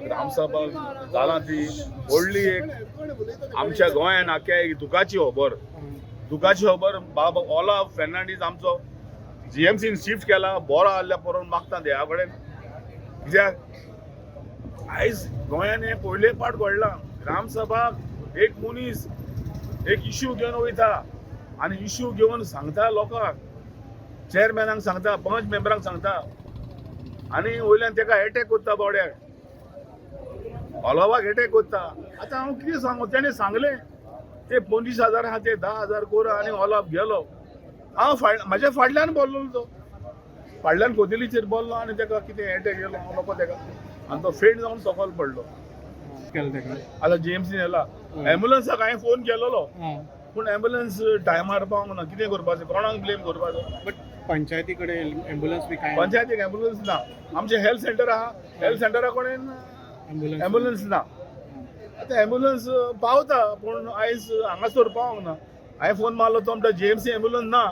ग्रामसभा जाला ती व्हडली एक आमच्या गोंयान आख्या एक दुखाची खबर बाबा ओला फेर्नांडीस आमचो जीएमसीन शिफ्ट केला बरो आसल्या पळोवन मागता देवा कडेन कित्याक आयज गोंयान हे पयले पाट घडला ग्रामसभाक एक मनीस एक इश्यू घेवन वयता आनी इश्यू घेवन सांगता लोकांक चेअरमॅनाक सांगता पंच मेंबरांक सांगता आनी वयल्यान तेका अटॅक कोत्ता बोड्याक ओलावाक अटॅक कोत्ता आतां हांव कितें सांगू तेणें सांगलें ते 25,000 आहा ते 10,000 कोरा आनी ओलाव गेलो हांव म्हाज्या फाटल्यान बोल्लो तो फाटल्यान कोंदिलीचेर बोल्लो आनी तेका कितें अटॅक गेलो हांव नको तेका आनी तो फेंट जावन सकयल पडलो आतां जीएमसीन येला एम्ब्युलन्साक हांवें फोन केलोलो पूण एम्ब्युलन्स टायमार पावंक ना कितें करपाचें कोणाक ब्लेम करपाचो बट पंचायती कडेन एम्ब्युलन्स बी काय पंचायतीक एम्ब्युलन्स ना आमचें हेल्थ सेंटर आहा हेल्थ सेंटरा कडेन एम्ब्युलन्स ना आतां एम्ब्युलन्स पावता पूण आयज हांगासर पावंक ना हांवें फोन मारलो तो म्हणटा जीएमसी एम्ब्युलन्स ना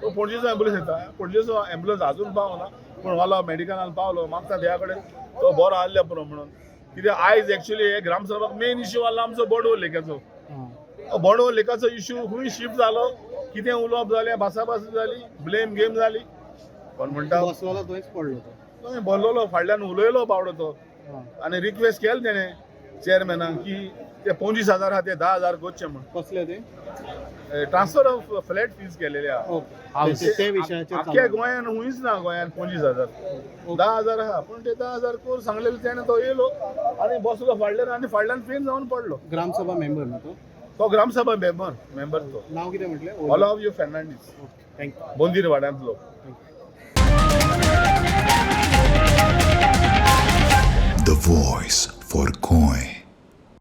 तो पणजेचो एम्ब्युलन्स येता पणजेचो एम्ब्युलन्स आजून पावना पूण वाला मेडिकलान पावलो मागता देवा कडेन तो बरो आसल्या पुरो म्हणून कित्याक आयज एक्चुली हे ग्रामसभाक मेन इश्यू आसलो आमचो बोडवो लेकाचो बोडवो लेकाचो इश्यू खूंय शिफ्ट जालो कितें उलोवप जालें भासाभास जाली ब्लेम गेम जाली कोण म्हणटा बसलो थंयच पडलो तो थंय बोल्लोलो फाटल्यान उलयलो बावडो तो आनी रिक्वेस्ट केलें तेणें चेअरमॅनाक की ते 25,000 आहा ते 10,000 करचे म्हण कसले ते ट्रान्सफर ऑफ फ्लॅट फीज केलेले आहा ते विशयाचेर आख्या गोंयान हुंयच ना गोंयान 25,000 10,000 आहा पूण ते 10,000 कोर सांगलेले तेणें तो येयलो आनी बसलो फाटल्यान आनी फाटल्यान फेल जावन पडलो ग्रामसभा मेंबर न्हू तो ग्रामसभा मेंबर तो नाव कितें म्हटलें ओलाव फेर्नांडीस थँक्यू बोंदीर वाड्यांतलो The voice for Goy.